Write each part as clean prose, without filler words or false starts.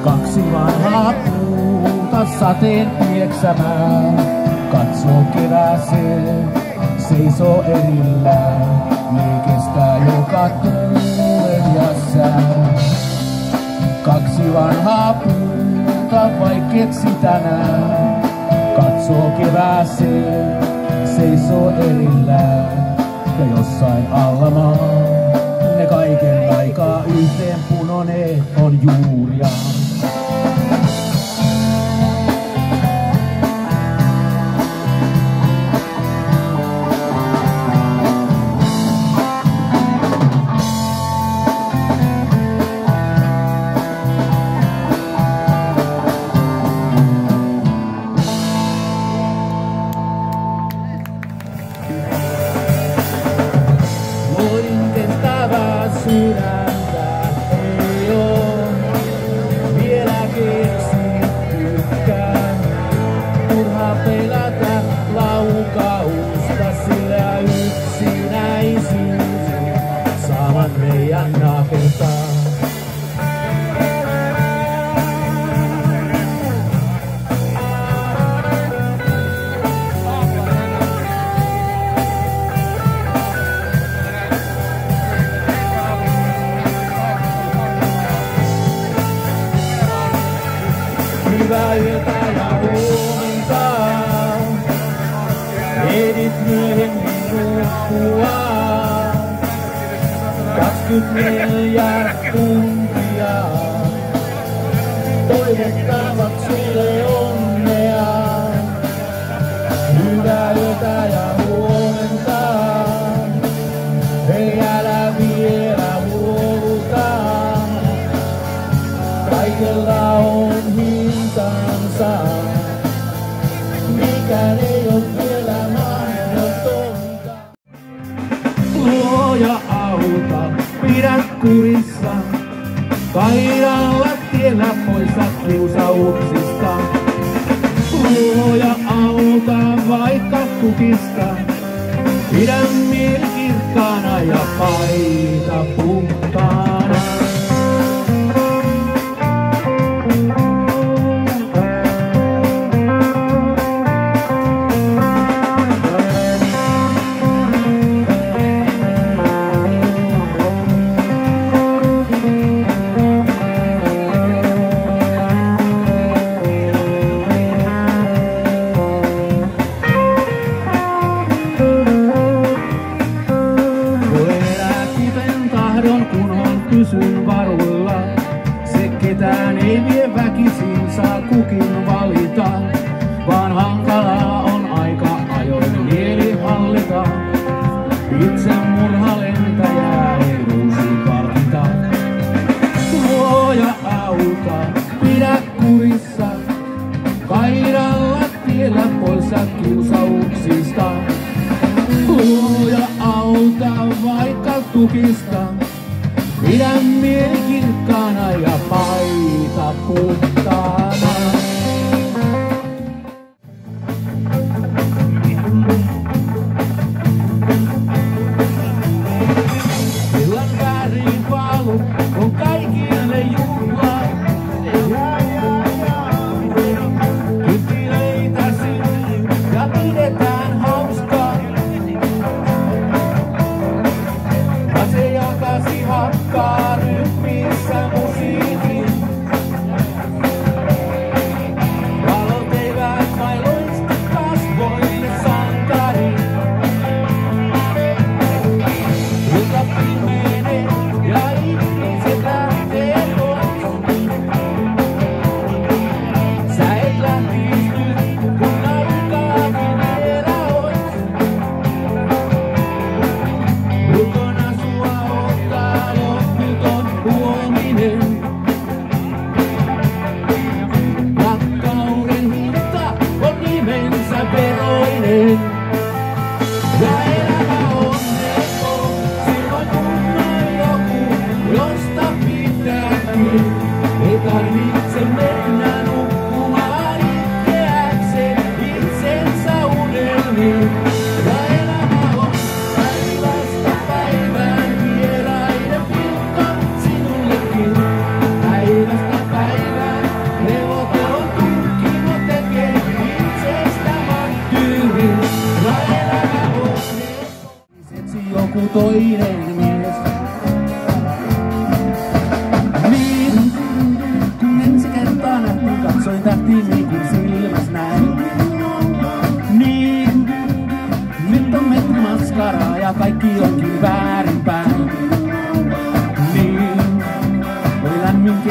Kaksi vanhaa puuta sateen pieksämään, katsoo kevääseen, seisoo erillään, ne kestää joka tuulen ja sään. Kaksi vanhaa puuta vaikeet tänään, katsoo kevääseen, seisoo erillään, ja jossain alla maan ne kaiken aikaa yhteen punoneet on juuriaan. Sydäntä ei oo vielä keksittykään. Turha pelätä laukausta, sillä yksinäisyys saavat meidän nakertaa. Hyvää yötä ja huomenta, edit myöhemmin nukkua. 24 tuntia, toivottavat sulle onnea. Hyvää yötä ja huomenta, ei älä vielä luovuta. Kaikella on hintansa, mikään ei oo vielä mahdotonta. Luoja auta, pidä kurissa, kaidalla tiellä poissa kiusauksista. Luoja auta vaikka kukista, pidä mieli kirkkaana ja paita puhtaana. Pysyn varuilla, se ketään ei vie väkisin, saa kukin valita. Vaan hankalaa on aika ajoin mieli hallita, itse murhalentäjää ei ruusi kartita. Luoja auta, pidä kurissa, kaidalla tiellä poissa kiusauksista. Luoja auta vaikka tukista, pidä mieli kirkkaana ja paita puhtaana.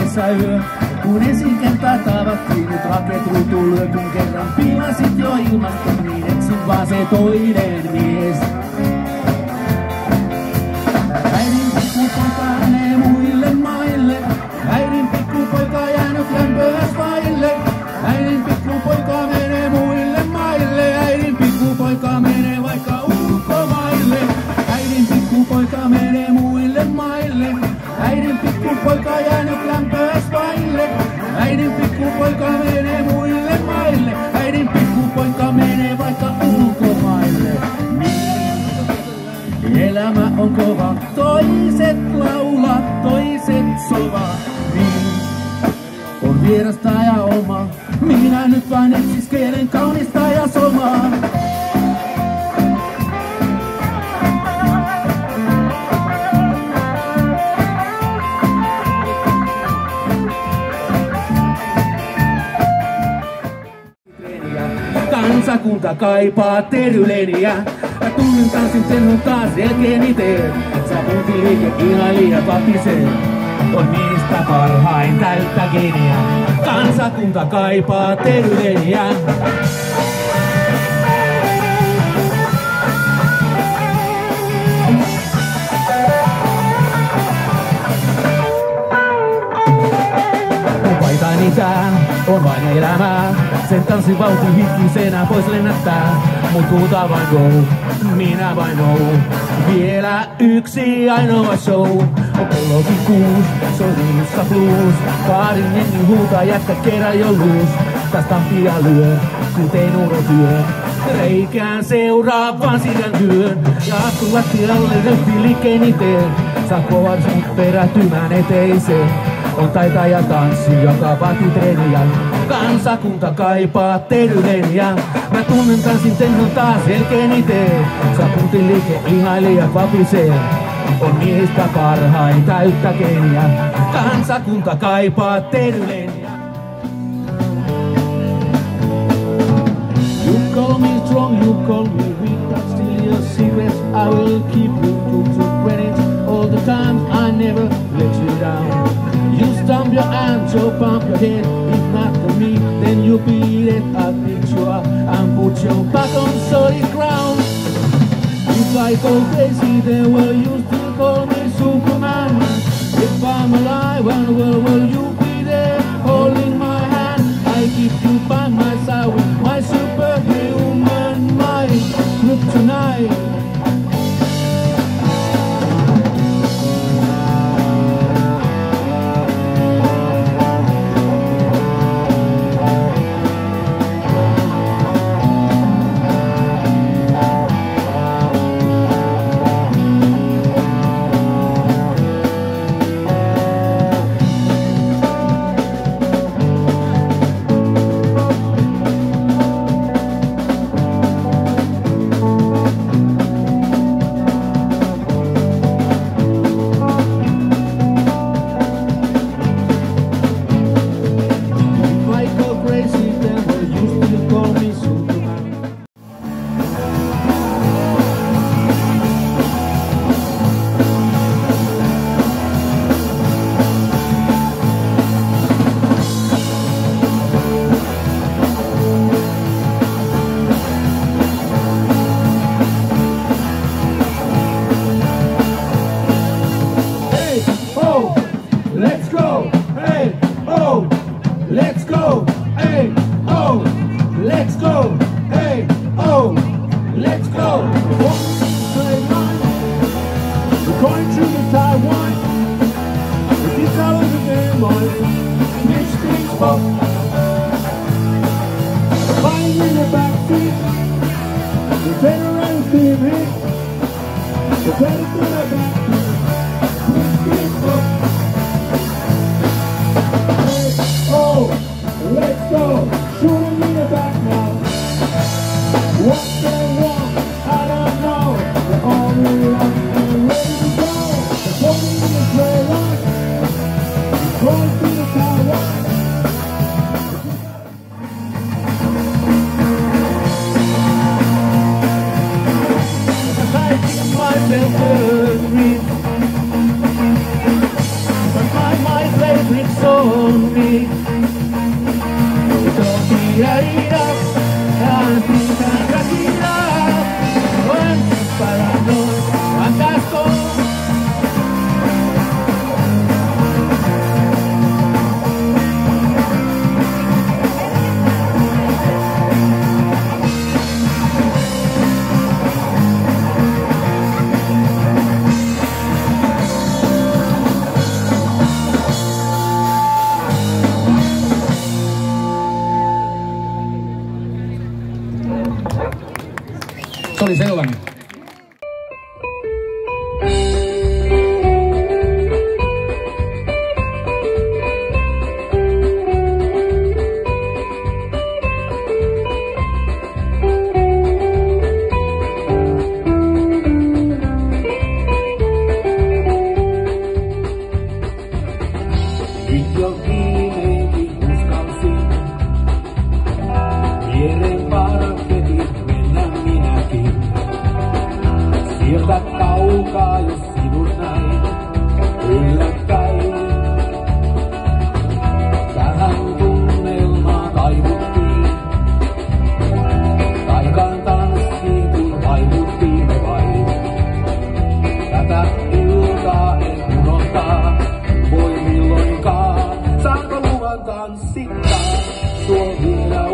yhdessä yö. Kun ensin kertaa tavattiin, nyt raket ruutuun lyö. Kun kerran pilasit jo ilmasta, niin eksin vaan se toinen mies. Äidin pikkupoika menee muille maille. Äidin pikkupoika jäänyt lämpöäs vaille. Äidin pikkupoika menee muille maille. Äidin pikkupoika menee vaikka ulkomaille. Äidin pikkupoika menee muille maille. Äidin pikkupoika jäänyt lämpöäs vaille. Äidin pikkupoika menee muille maille. Äidin pikkupoika menee vaikka ulkomaille. Niin. Elämä on kova, toiset laulaa, toiset sovaa. Niin. On vierasta ja oma, minä nyt vain etsiskelen kaunista ja somaa. Kansakunta kaipaa teryleniä. Mä tunnen tanssin sen taas selkeeni teen. Sapunti liike ihaili ja papisee. On niistä parhain täyttä geniä. Kansakunta kaipaa teryleniä. Paitani tää on vain elämää. Sen tanssin vauhti hitkisenä pois lennättää. Mut kuuta vain go, minä vain no. Vielä yksi ainoa show. On kellokin 6, soilussa blues. Paarin jengi huutaa, jätkä kerran jo luus. Tästä pian lyö, kuten urotyö. Reikään seuraa vaan sidän työn. Ja astu lattialle röhti liikkeeni teen. Saa kovan sut perätymään eteiseen. On taitaja tanssi, joka vaatii treeniä. Kansakunta kaipaa teryleniä. Mä tunnen tanssin tennon taas selkeeni teen. Sapuntin liike ihaili ja vapisee. On miehistä parhain täyttä geniä. Kansakunta kaipaa teryleniä. You call me strong, you call me weak, but still your secrets I will keep you true to credit. All the time I never let you down. You stomp your arm, so bump your head. If not to me, then you beat it. I pick you up and put your back on solid ground. If I go crazy, then will you still call me Superman? If I'm alive, will you be there holding my hand? I keep you by my side with my superhuman mind. Kryptonite. So Se oli sellainen. Nyt jo viimeinkin uskalsin viereen parkketin mennä minäkin. Sieltä kaukaa jos sinut näin yllättäin. Tähän tunnelmaan taivuttiin. Taikaan tanssiin kun taivuttiin me vain. Tätä iltaa en unohtaa. Voi milloinkaan, saanko luvan tanssittaa, tuo vielä